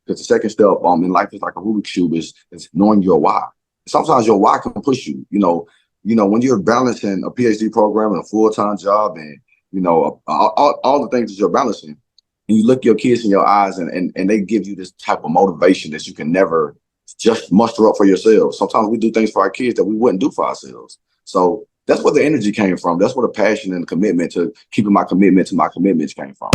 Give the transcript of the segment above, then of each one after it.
Because the second step in life is like a Rubik Cube is knowing your why. Sometimes your why can push you. When you're balancing a PhD program and a full-time job, and all the things that you're balancing, and you look your kids in your eyes, and they give you this type of motivation that you can never just muster up for yourself. Sometimes we do things for our kids that we wouldn't do for ourselves. So that's where the energy came from. That's where the passion and the commitment to keeping my commitment to my commitments came from.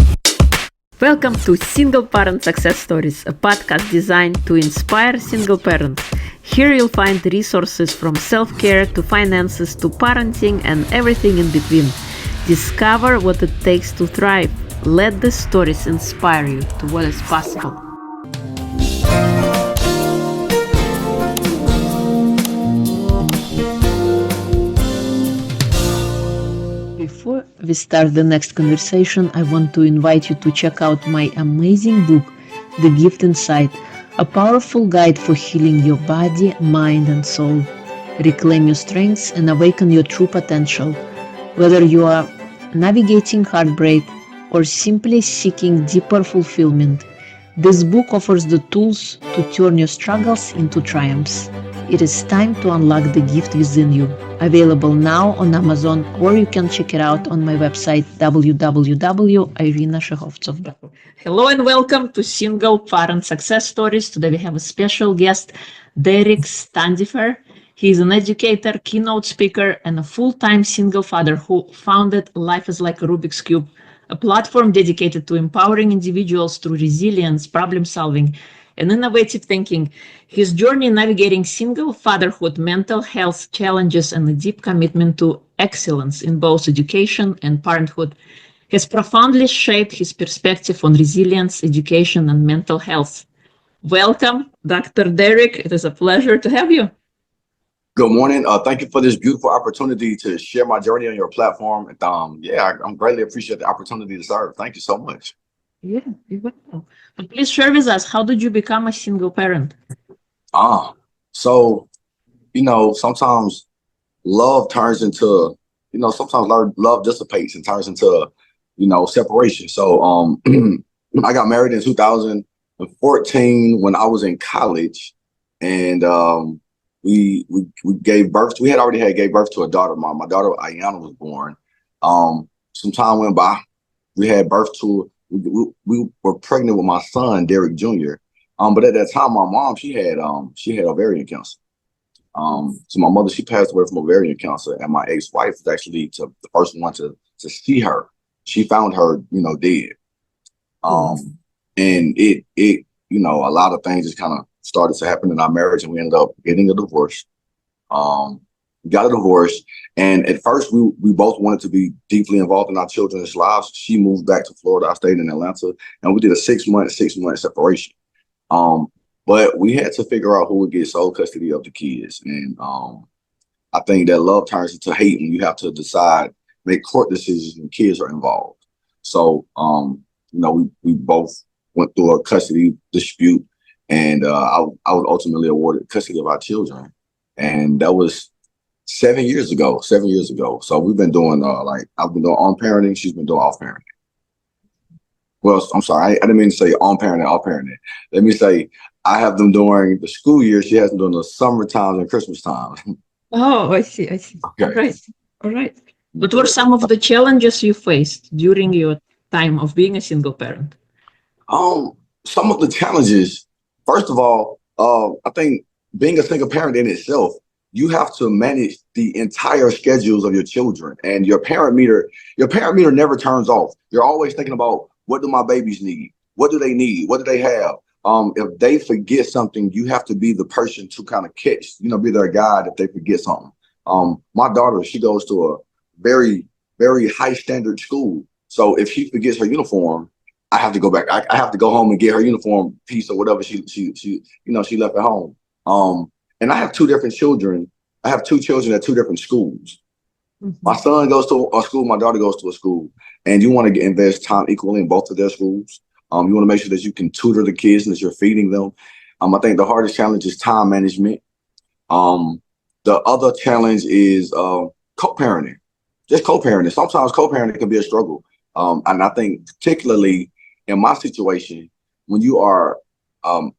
Welcome to Single Parent Success Stories, a podcast designed to inspire single parents. Here you'll find resources from self-care to finances to parenting and everything in between. Discover what it takes to thrive. Let the stories inspire you to what is possible. Before we start the next conversation, I want to invite you to check out my amazing book, The Gift Inside, a powerful guide for healing your body, mind, and soul. Reclaim your strengths and awaken your true potential. Whether you are navigating heartbreak or simply seeking deeper fulfillment, this book offers the tools to turn your struggles into triumphs. It is time to unlock the gift within you. Available now on Amazon, or you can check it out on my website www.irinashehovtsov.com. Hello and welcome to Single Parent Success Stories. Today we have a special guest, Derrick Standifer. He is an educator, keynote speaker, and a full-time single father who founded Life is Like a Rubik's Cube, a platform dedicated to empowering individuals through resilience, problem solving, and innovative thinking. His journey navigating single fatherhood, mental health challenges, and a deep commitment to excellence in both education and parenthood has profoundly shaped his perspective on resilience, education, and mental health. Welcome, Dr. Derrick. It is a pleasure to have you. Good morning. Thank you for this beautiful opportunity to share my journey on your platform. And I'm greatly appreciate the opportunity to serve. Thank you so much. Yeah, you're welcome. But please share with us, how did you become a single parent? So sometimes love turns into, sometimes love dissipates and turns into, separation. So I got married in 2014 when I was in college, and we gave birth. We had already gave birth to a daughter. My daughter Irina was born. Some time went by. We had birth to. We were pregnant with my son Derrick Jr. But at that time, my mom she had ovarian cancer. So my mother, she passed away from ovarian cancer, and my ex-wife was actually the first one to see her. She found her, dead. And it a lot of things just kind of started to happen in our marriage, and we ended up getting a divorce. Got a divorce, and at first we both wanted to be deeply involved in our children's lives. She moved back to Florida. I stayed in Atlanta, and we did a 6 month separation. But we had to figure out who would get sole custody of the kids, and I think that love turns into hate when you have to make court decisions when kids are involved. So we both went through a custody dispute, and I was ultimately awarded custody of our children, and that was 7 years ago. So we've been doing I've been doing on parenting. She's been doing off parenting. Well, I'm sorry, I didn't mean to say on parenting, off parenting. Let me say I have them during the school year. She has them during the summer times and Christmas time. Oh, I see. Okay. All right. What were some of the challenges you faced during your time of being a single parent? Some of the challenges. First of all, I think being a single parent in itself, you have to manage the entire schedules of your children, and your parent meter never turns off. You're always thinking about, what do my babies need? What do they need? What do they have? If they forget something, you have to be the person to kind of catch, be their guide if they forget something. My daughter, she goes to a very, very high standard school. So if she forgets her uniform, I have to go back. I have to go home and get her uniform piece or whatever she left at home. And I have two different children. I have two children at two different schools. Mm-hmm. My son goes to a school, my daughter goes to a school, and you want to invest time equally in both of their schools. You want to make sure that you can tutor the kids and that you're feeding them. I think the hardest challenge is time management. The other challenge is co-parenting. Just co-parenting. Sometimes co-parenting can be a struggle. And I think particularly in my situation, when you are um,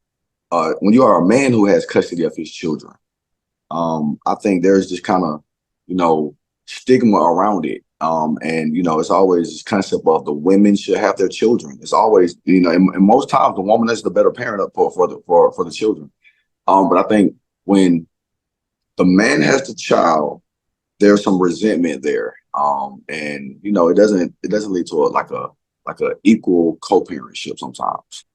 when you are a man who has custody of his children, I think there's this kind of, stigma around it. And it's always this concept of the women should have their children. It's always, and most times the woman is the better parent for the children. But I think when the man has the child, there's some resentment there. And it doesn't lead to like a equal co-parentship sometimes.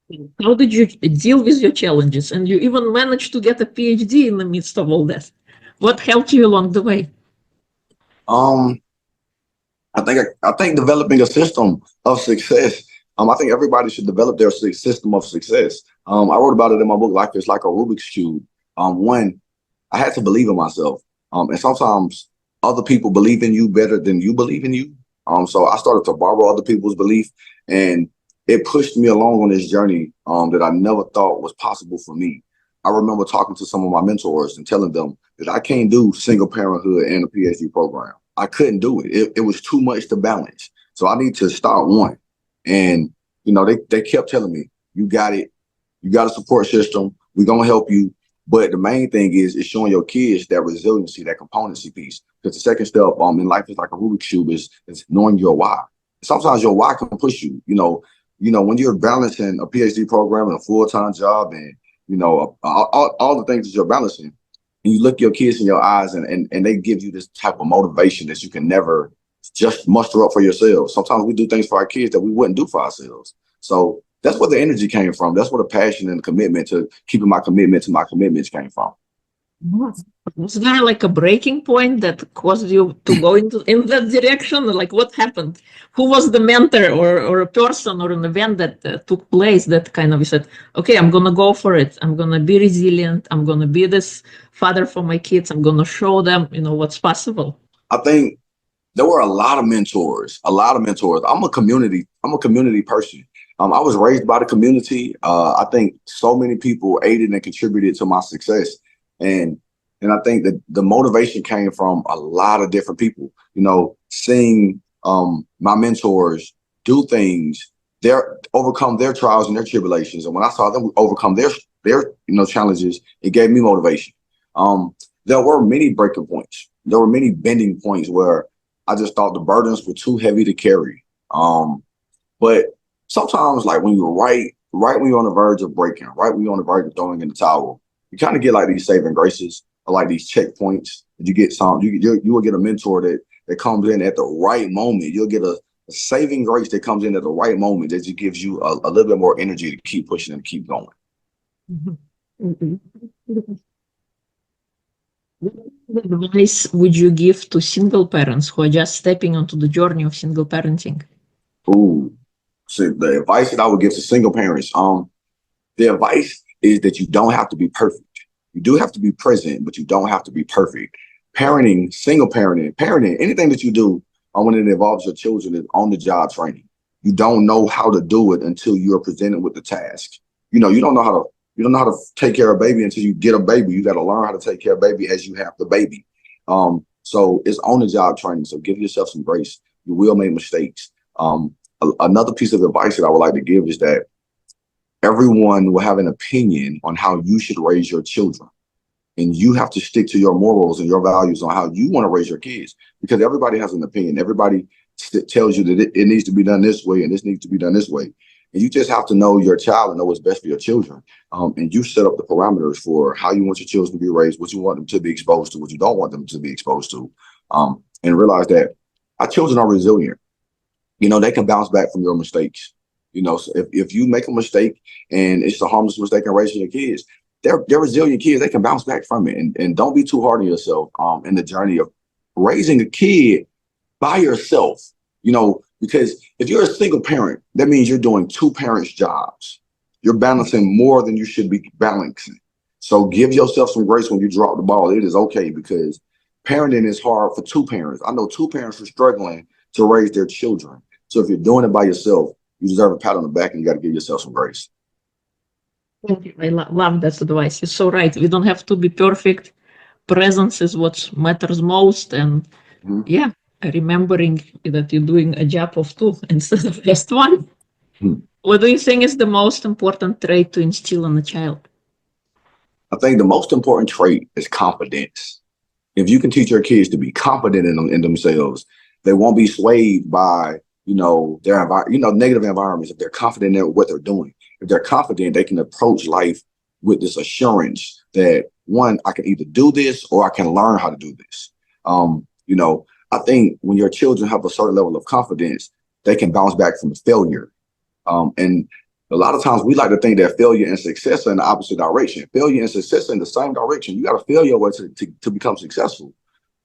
How did you deal with your challenges? And you even managed to get a PhD in the midst of all that. What helped you along the way? Um, I think developing a system of success. I think everybody should develop their system of success. I wrote about it in my book, Life is like a Rubik's Cube. One, I had to believe in myself. And sometimes other people believe in you better than you believe in you. So I started to borrow other people's belief, and it pushed me along on this journey that I never thought was possible for me. I remember talking to some of my mentors and telling them that I can't do single parenthood and a PhD program. I couldn't do it. It was too much to balance. So I need to start one. And, they kept telling me, you got it. You got a support system. We're going to help you. But the main thing is showing your kids that resiliency, that componency piece. Because the second step in life is like a Rubik's Cube is knowing your why. Sometimes your why can push you. When you're balancing a PhD program and a full-time job and, all the things that you're balancing, and you look your kids in your eyes and they give you this type of motivation that you can never just muster up for yourself. Sometimes we do things for our kids that we wouldn't do for ourselves. So that's where the energy came from. That's where the passion and the commitment to keeping my commitment to my commitments came from. Was there like a breaking point that caused you to go in that direction? Like what happened? Who was the mentor or a person or an event that took place that kind of you said, okay, I'm going to go for it. I'm going to be resilient. I'm going to be this father for my kids. I'm going to show them, what's possible. I think there were a lot of mentors. I'm a community person. I was raised by the community. I think so many people aided and contributed to my success. And I think that the motivation came from a lot of different people, seeing my mentors do things, overcome their trials and their tribulations. And when I saw them overcome their challenges, it gave me motivation. There were many breaking points. There were many bending points where I just thought the burdens were too heavy to carry. But sometimes, like when you're right when you're on the verge of breaking, right when you're on the verge of throwing in the towel, you kind of get like these saving graces or like these checkpoints. You get you will get a mentor that comes in at the right moment. You'll get a saving grace that comes in at the right moment that just gives you a little bit more energy to keep pushing and keep going. Mm-hmm. What advice would you give to single parents who are just stepping onto the journey of single parenting? Ooh, so the advice that I would give to single parents, the advice is that you don't have to be perfect. You do have to be present, but you don't have to be perfect. Parenting, single parenting, anything that you do when it involves your children is on the job training. You don't know how to do it until you're presented with the task. You don't know how to take care of a baby until you get a baby. You got to learn how to take care of a baby as you have the baby. So it's on the job training. So give yourself some grace. You will make mistakes. Another piece of advice that I would like to give is that everyone will have an opinion on how you should raise your children. And you have to stick to your morals and your values on how you want to raise your kids, because everybody has an opinion. Everybody tells you that it needs to be done this way and this needs to be done this way. And you just have to know your child and know what's best for your children. And you set up the parameters for how you want your children to be raised, what you want them to be exposed to, what you don't want them to be exposed to. And realize that our children are resilient. They can bounce back from your mistakes. So if you make a mistake and it's a harmless mistake in raising your kids, they're resilient kids. They can bounce back from it. And don't be too hard on yourself in the journey of raising a kid by yourself, because if you're a single parent, that means you're doing two parents' jobs. You're balancing more than you should be balancing. So give yourself some grace when you drop the ball. It is okay, because parenting is hard for two parents. I know two parents are struggling to raise their children. So if you're doing it by yourself, you deserve a pat on the back, and you got to give yourself some grace. Thank you. I love that advice. You're so right. We don't have to be perfect. Presence is what matters most. And remembering that you're doing a job of two instead of just one. What do you think is the most important trait to instill in a child? I think the most important trait is confidence. If you can teach your kids to be confident in themselves, they won't be swayed by, their negative environments. If they're confident in what they're doing, if they're confident, they can approach life with this assurance that, one, I can either do this or I can learn how to do this. I think when your children have a certain level of confidence, they can bounce back from failure. And a lot of times we like to think that failure and success are in the opposite direction. Failure and success are in the same direction. You got to fail your way to become successful,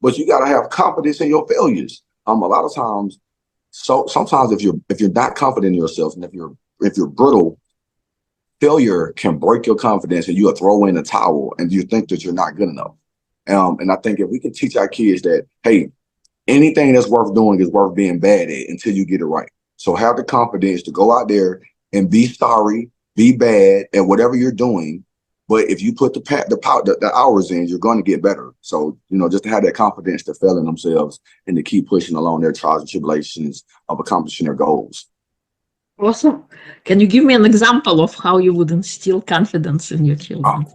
but you got to have confidence in your failures. A lot of times, sometimes if you're not confident in yourself, and if you're brittle, failure can break your confidence, and you'll throw in a towel, and you think that you're not good enough. And I think if we can teach our kids that, hey, anything that's worth doing is worth being bad at until you get it right. So have the confidence to go out there and be sorry, be bad at whatever you're doing. But if you put the hours in, you're going to get better. So, just to have that confidence to fail in themselves and to keep pushing along their trials and tribulations of accomplishing their goals. Awesome. Can you give me an example of how you would instill confidence in your children?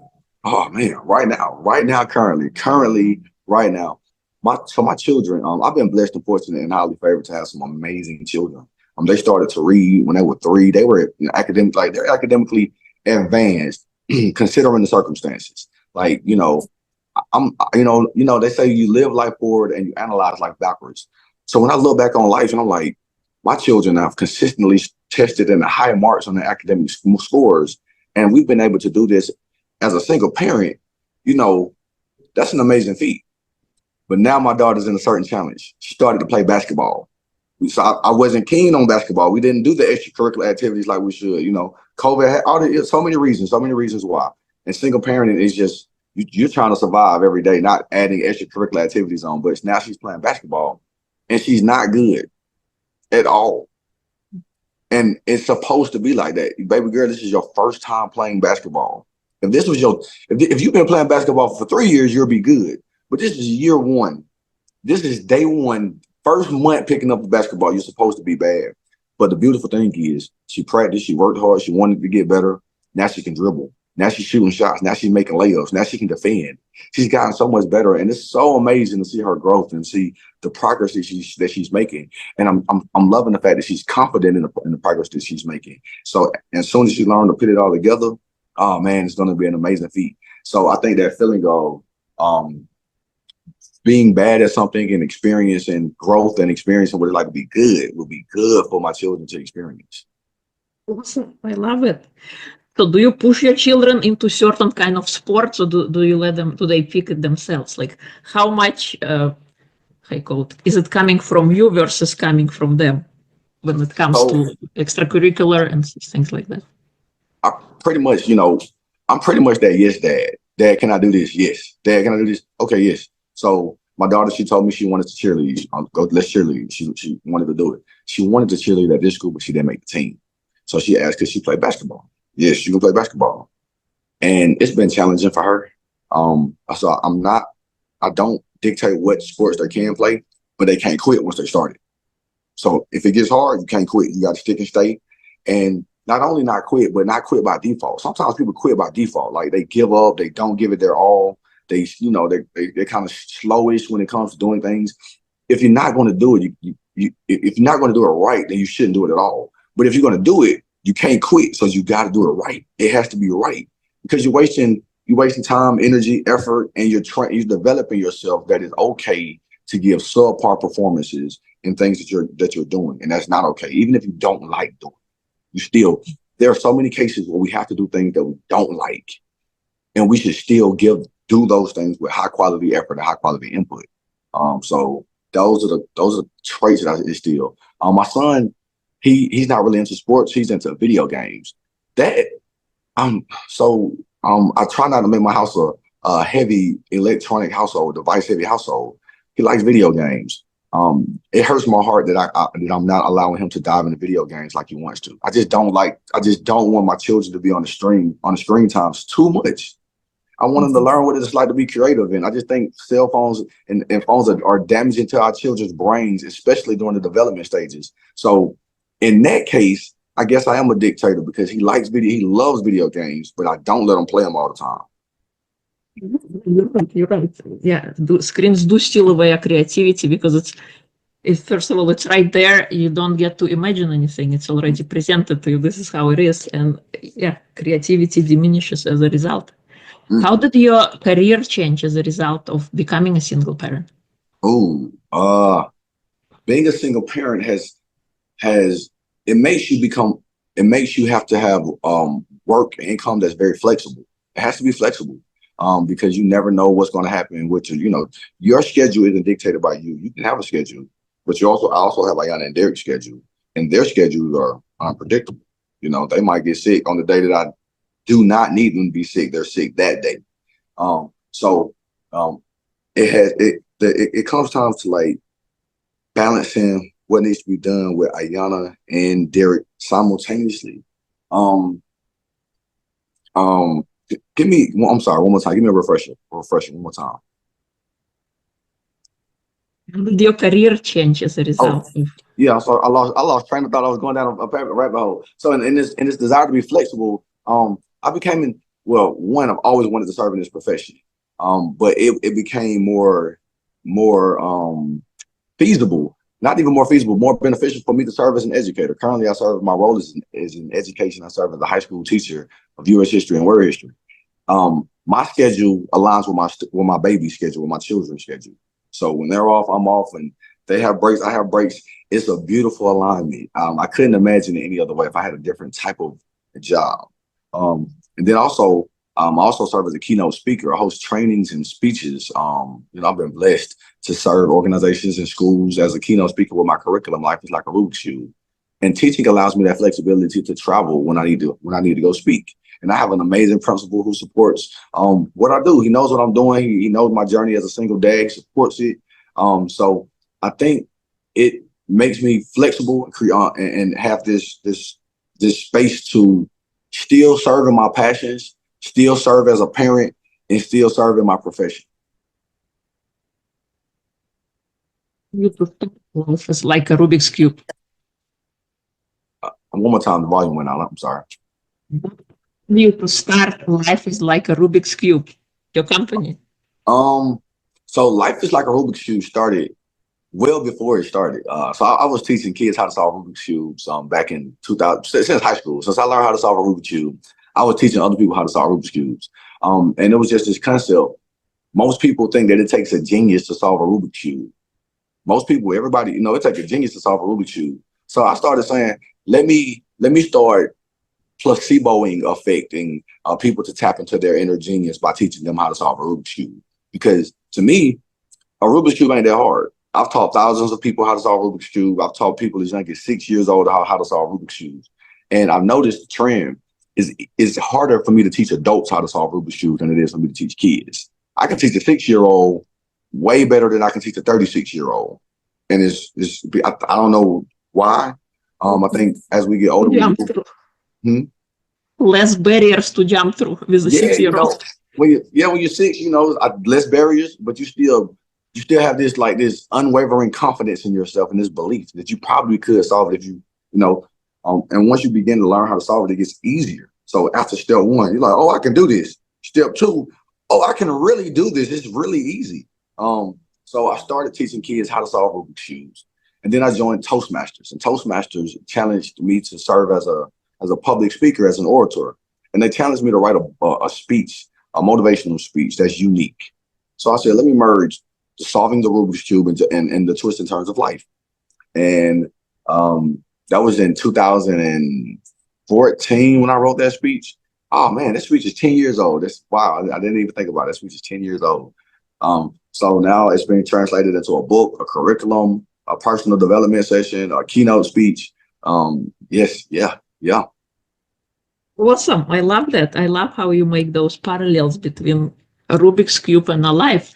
Oh man, right now, currently, right now. My children, I've been blessed and fortunate and highly favored to have some amazing children. They started to read when they were 3. They were they're academically advanced, considering the circumstances. They say you live life forward and you analyze life backwards. So when I look back on life, and I'm like, my children have consistently tested in the high marks on their academic scores, and we've been able to do this as a single parent. That's an amazing feat. But now my daughter's in a certain challenge. She started to play basketball. So I wasn't keen on basketball. We didn't do the extracurricular activities like we should. COVID had so many reasons why. And single parenting is just, you're trying to survive every day, not adding extracurricular activities on. But now she's playing basketball, and she's not good at all. And it's supposed to be like that. Baby girl, this is your first time playing basketball. If you've been playing basketball for 3 years, you'll be good. But this is year one. This is day one. First month picking up the basketball, you're supposed to be bad. But the beautiful thing is, she practiced, she worked hard, she wanted to get better. Now she can dribble. Now she's shooting shots. Now she's making layups. Now she can defend. She's gotten so much better, and it's so amazing to see her growth and see the progress that she's making. And I'm loving the fact that she's confident in the progress that she's making. So as soon as she learned to put it all together, oh man, it's going to be an amazing feat. So I think that feeling of being bad at something and experiencing growth and experiencing what it's like to be good will be good for my children to experience. Awesome. I love it. So do you push your children into certain kind of sports, or do you let them, do they pick it themselves? Like how much, is it coming from you versus coming from them when it comes to extracurricular and things like that? I pretty much, I'm pretty much that yes, dad. Dad, can I do this? Yes. Dad, can I do this? Okay, yes. So my daughter, she told me she wanted to cheerlead. Let's cheerlead. She wanted to do it. She wanted to cheerlead at this school, but she didn't make the team. So she asked, could she play basketball? Yes, she can play basketball. And it's been challenging for her. So I don't dictate what sports they can play, but they can't quit once they start it. So if it gets hard, you can't quit. You got to stick and stay. And not only not quit, but not quit by default. Sometimes people quit by default. Like they give up, they don't give it their all. They're kind of slowish when it comes to doing things. If you're not going to do it, if you're not going to do it right, then you shouldn't do it at all. But if you're going to do it, you can't quit. So you got to do it right. It has to be right, because you're wasting time, energy, effort, and you're developing yourself that it's okay to give subpar performances in things that you're doing, and that's not okay. Even if you don't like doing it, there are so many cases where we have to do things that we don't like, and we should still do those things with high quality effort and high quality input. So those are traits that I instill. My son, he's not really into sports. He's into video games. I try not to make my house a heavy electronic household, device heavy household. He likes video games. It hurts my heart that I'm not allowing him to dive into video games like he wants to. I just don't want my children to be on the screen times too much. I want them to learn what it's like to be creative. And I just think cell phones and phones are damaging to our children's brains, especially during the development stages. So in that case, I guess I am a dictator because he loves video games, but I don't let him play them all the time. You're right. Yeah, screens do steal away our creativity because first of all, it's right there. You don't get to imagine anything. It's already presented to you. This is how it is. And yeah, creativity diminishes as a result. How did your career change as a result of becoming a single parent? Being a single parent it makes you have to have work and income that's very flexible. It has to be flexible because you never know what's going to happen with your schedule isn't dictated by you. You can have a schedule, but I also have Irina and Derrick's schedule, and their schedules are unpredictable. They might get sick on the day that I do not need them to be sick. They're sick that day. It comes time to like balancing what needs to be done with Irina and Derrick simultaneously. Give me I'm sorry, one more time. Give me a refresher one more time. Did your career change as a result? Yeah, so I lost train of thought. I was going down a rabbit hole. So in this desire to be flexible, I became one, I've always wanted to serve in this profession. But it became more feasible, not even more feasible, more beneficial for me to serve as an educator. Currently, my role is in education. I serve as a high school teacher of U.S. history and world history. My schedule aligns with my baby's schedule, with my children's schedule. So when they're off, I'm off, and they have breaks, I have breaks. It's a beautiful alignment. I couldn't imagine it any other way if I had a different type of job. And then also, I also serve as a keynote speaker. I host trainings and speeches. I've been blessed to serve organizations and schools as a keynote speaker with my curriculum. Life is like a Rubik Cube, and teaching allows me that flexibility to travel when I need to go speak. And I have an amazing principal who supports what I do. He knows what I'm doing. He knows my journey as a single dad. He supports it. So I think it makes me flexible and have this space to still serve in my passions, still serve as a parent, and still serve in my profession. Life is like a Rubik's Cube. One more time, the volume went out. I'm sorry. You to start Life is like a Rubik's Cube, your company. So Life is like a Rubik's Cube started well before it started. So I was teaching kids how to solve Rubik's Cubes back in 2000, since high school. Since I learned how to solve a Rubik's Cube, I was teaching other people how to solve Rubik's Cubes. And it was just this concept. Most people think that it takes a genius to solve a Rubik's Cube. Everybody, it takes a genius to solve a Rubik's Cube. So I started saying, let me start placeboing affecting people to tap into their inner genius by teaching them how to solve a Rubik's Cube. Because to me, a Rubik's Cube ain't that hard. I've taught thousands of people how to solve Rubik's Cube. I've taught people as young as 6 years old how to solve Rubik's Cubes. And I've noticed the trend is it's harder for me to teach adults how to solve Rubik's Cubes than it is for me to teach kids. I can teach a 6-year-old way better than I can teach a 36-year-old. And I don't know why. I think as we get older, less barriers to jump through with a 6-year-old. When you're 6, less barriers, but you still have this unwavering confidence in yourself and this belief that you probably could solve it if and once you begin to learn how to solve it, it gets easier. So after step 1, you're like, oh, I can do this. Step 2, oh, I can really do this. It's really easy. So I started teaching kids how to solve Rubik's Cubes. And then I joined Toastmasters, and Toastmasters challenged me to serve as a public speaker, as an orator. And they challenged me to write a speech, a motivational speech that's unique. So I said, let me merge solving the Rubik's Cube and the twists and turns of life. And that was in 2014 when I wrote that speech. Oh man, that speech is 10 years old. That's wow. I didn't even think about it. That speech is 10 years old. So now it's being translated into a book, a curriculum, a personal development session, a keynote speech. Yes. Yeah. Awesome. I love that. I love how you make those parallels between a Rubik's Cube and a life.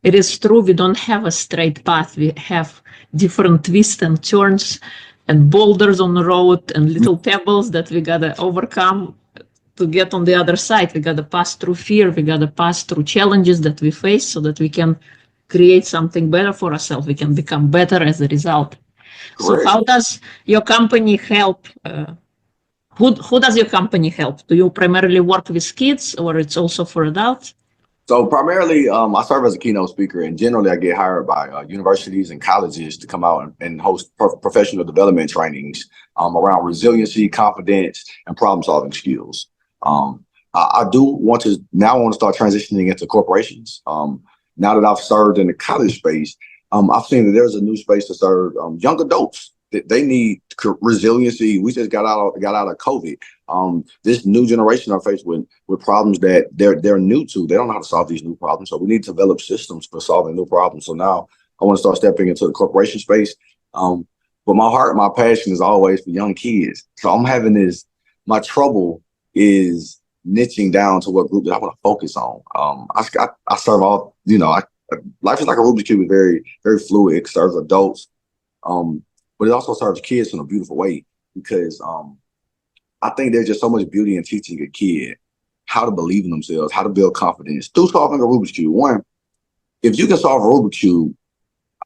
It is true, we don't have a straight path. We have different twists and turns and boulders on the road and little pebbles that we got to overcome to get on the other side. We got to pass through fear. We got to pass through challenges that we face so that we can create something better for ourselves. We can become better as a result. Correct. So how does your company help Who does your company help? Do you primarily work with kids, or it's also for adults? So primarily, I serve as a keynote speaker, and generally I get hired by universities and colleges to come out and host professional development trainings around resiliency, confidence, and problem-solving skills. I do want to now. I want to start transitioning into corporations. Now that I've served in the college space, I've seen that there's a new space to serve young adults. They need resiliency. We just got out of COVID. This new generation are faced with problems that they're new to. They don't know how to solve these new problems. So we need to develop systems for solving new problems. So now I want to start stepping into the corporation space. But my heart, my passion is always for young kids. So I'm having my trouble is niching down to what group that I want to focus on. I serve all, life is like a Rubik's Cube, is very, very fluid. It serves adults. But it also serves kids in a beautiful way because I think there's just so much beauty in teaching a kid how to believe in themselves, how to build confidence through solving a Rubik's Cube. One, if you can solve a Rubik's Cube,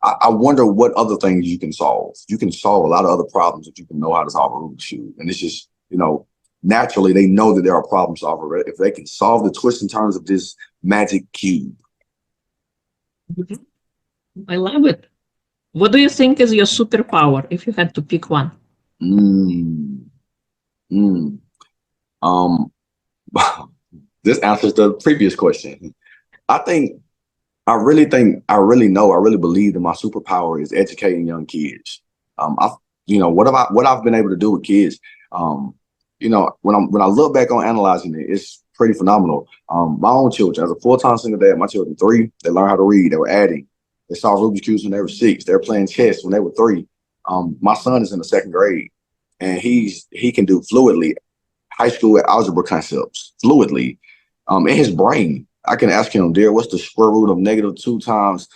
I wonder what other things you can solve. You can solve a lot of other problems if you can know how to solve a Rubik's Cube. And it's just, naturally they know that they're a problem solver if they can solve the twists and turns of this magic cube. I love it. What do you think is your superpower if you had to pick one? This answers the previous question. I really believe that my superpower is educating young kids. What I've been able to do with kids, when I look back on analyzing it, it's pretty phenomenal. My own children, as a full-time single dad, my children 3, they learned how to read. They were adding. They saw Rubik's Cubes when they were 6. They were playing chess when they were 3. My son is in the 2nd grade, and he can do fluidly high school algebra concepts fluidly in his brain. I can ask him, "Dear, what's the square root of -2 times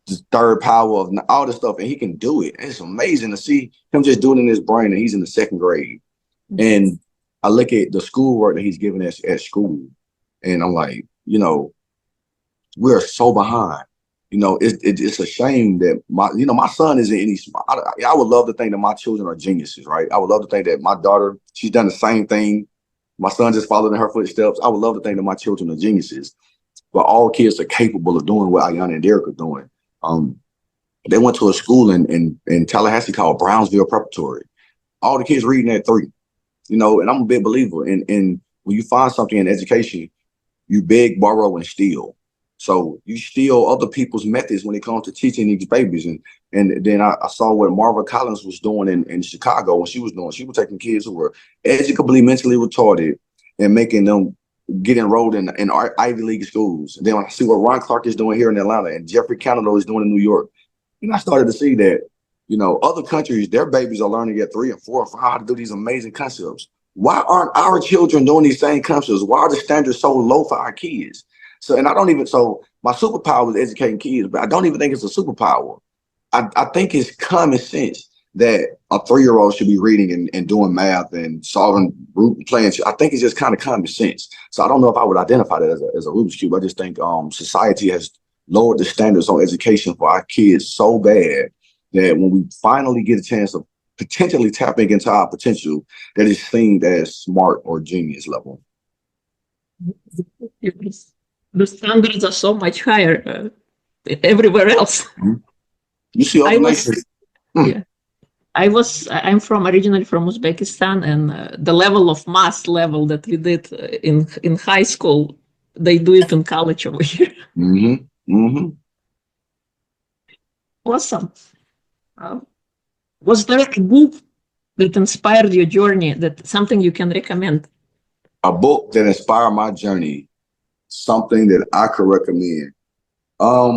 the 3rd power of all this stuff?" And he can do it. And it's amazing to see him just doing it in his brain, and he's in the 2nd grade. And I look at the schoolwork that he's giving us at school, and I'm like, we're so behind. It's a shame that my son isn't any smart. I would love to think that my children are geniuses, right? I would love to think that my daughter, she's done the same thing. My son just followed in her footsteps. I would love to think that my children are geniuses, but all kids are capable of doing what Irina and Derrick are doing. They went to a school in Tallahassee called Brownsville Preparatory. All the kids reading at 3, and I'm a big believer in when you find something in education, you beg, borrow, and steal. So you steal other people's methods when it comes to teaching these babies. And then I saw what Marva Collins was doing in Chicago when she was taking kids who were educably mentally retarded and making them get enrolled in Ivy League schools. And then I see what Ron Clark is doing here in Atlanta and Jeffrey Canado is doing in New York. And I started to see that, other countries, their babies are learning at 3 and 4 or 5 how to do these amazing concepts. Why aren't our children doing these same concepts? Why are the standards so low for our kids? So my superpower is educating kids, but I don't even think it's a superpower. I think it's common sense that a 3-year-old should be reading and doing math and solving playing. I think it's just kind of common sense. So I don't know if I would identify that as a Rubik's Cube. I just think society has lowered the standards on education for our kids so bad that when we finally get a chance of potentially tapping into our potential, that is seen as smart or genius level. The standards are so much higher everywhere else. You see other nations. I'm originally from Uzbekistan, and the level of math level that we did in high school, they do it in college over here. Awesome. Was there a book that inspired your journey, that something you can recommend? A book that inspired my journey, something that I could recommend. A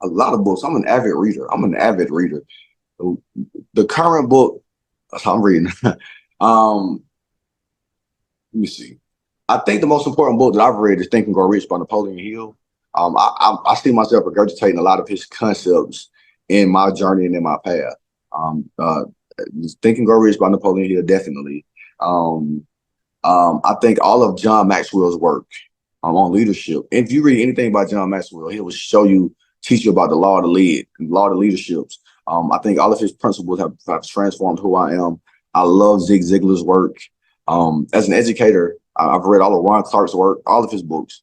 lot of books. I'm an avid reader. The current book I'm reading. Let me see. I think the most important book that I've read is Think and Grow Rich by Napoleon Hill. I see myself regurgitating a lot of his concepts in my journey and in my path. Think and Grow Rich by Napoleon Hill, definitely. I think all of John Maxwell's work on leadership. If you read anything by John Maxwell, he will teach you about the law of the leaderships. I think all of his principles have transformed who I am. I love Zig Ziglar's work. As an educator, I've read all of Ron Clark's work, all of his books.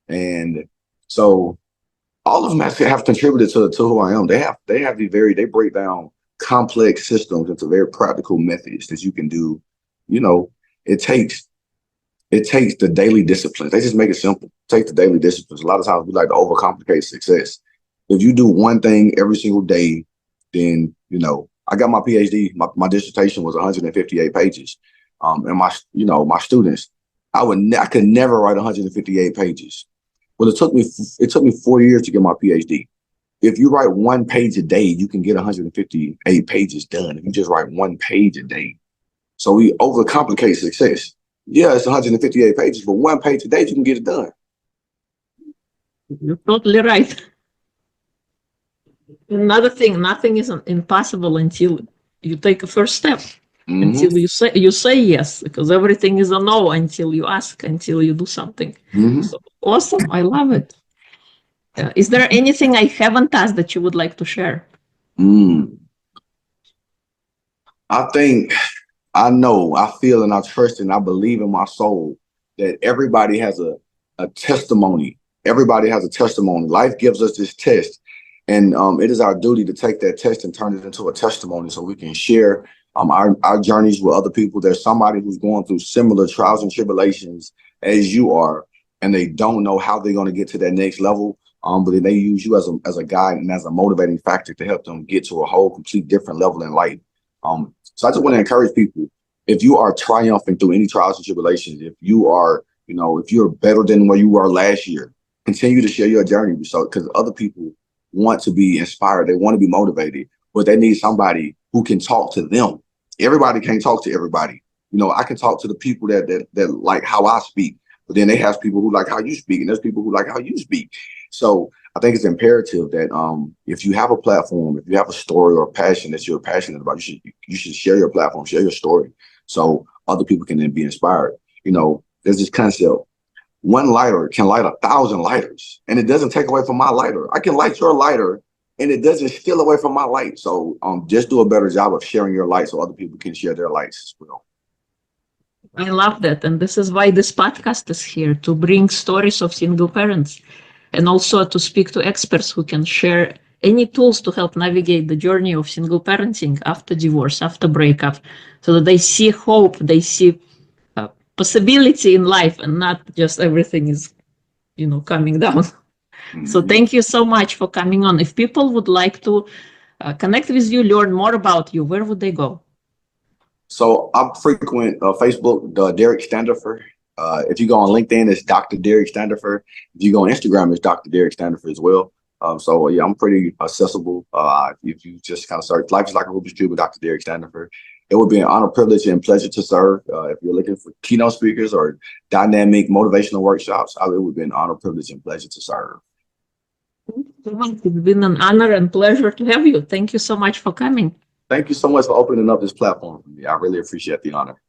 And so all of them have contributed to who I am. They break down complex systems into very practical methods that you can do. You know, it takes the daily disciplines. They just make it simple. Take the daily disciplines. A lot of times we like to overcomplicate success. If you do one thing every single day, then I got my PhD. My dissertation was 158 pages. And my students, I could never write 158 pages. Well, it took me 4 years to get my PhD. If you write one page a day, you can get 158 pages done. If you just write one page a day. So we overcomplicate success. Yeah, it's 158 pages, but one page a day, you can get it done. You're totally right. Another thing, nothing is impossible until you take a first step. Mm-hmm. Until you say yes, because everything is a no until you ask, until you do something. Mm-hmm. So awesome. I love it. Is there anything I haven't asked that you would like to share? I think I know, I feel, and I trust, and I believe in my soul that everybody has a testimony. Everybody has a testimony. Life gives us this test, and it is our duty to take that test and turn it into a testimony so we can share our journeys with other people. There's somebody who's going through similar trials and tribulations as you are, and they don't know how they're going to get to that next level. But then they use you as a guide and as a motivating factor to help them get to a whole complete different level in life. So I just want to encourage people, if you are triumphing through any trials and tribulations, if you are, if you're better than where you were last year, continue to share your journey. So, because other people want to be inspired, they want to be motivated, but they need somebody who can talk to them. Everybody can't talk to everybody. I can talk to the people that like how I speak, but then they have people who like how you speak, and there's people who like how you speak. So I think it's imperative that if you have a platform, if you have a story or a passion that you're passionate about, you should share your platform, share your story, so other people can then be inspired. There's this concept: one lighter can light 1,000 lighters, and it doesn't take away from my lighter. I can light your lighter, and it doesn't steal away from my light. So just do a better job of sharing your light so other people can share their lights as well. I love that, and this is why this podcast is here, to bring stories of single parents, and also to speak to experts who can share any tools to help navigate the journey of single parenting after divorce, after breakup, so that they see hope, they see possibility in life, and not just everything is, coming down. Mm-hmm. So thank you so much for coming on. If people would like to connect with you, learn more about you, where would they go? So I frequent Facebook, Derrick Standifer. If you go on LinkedIn, it's Dr. Derrick Standifer. If you go on Instagram, it's Dr. Derrick Standifer as well. So yeah, I'm pretty accessible. If you just kind of search "Life is like a Rubik Cube" with Dr. Derrick Standifer, it would be an honor, privilege, and pleasure to serve. If you're looking for keynote speakers or dynamic motivational workshops, it would be an honor, privilege, and pleasure to serve. It's been an honor and pleasure to have you. Thank you so much for coming. Thank you so much for opening up this platform for me. I really appreciate the honor.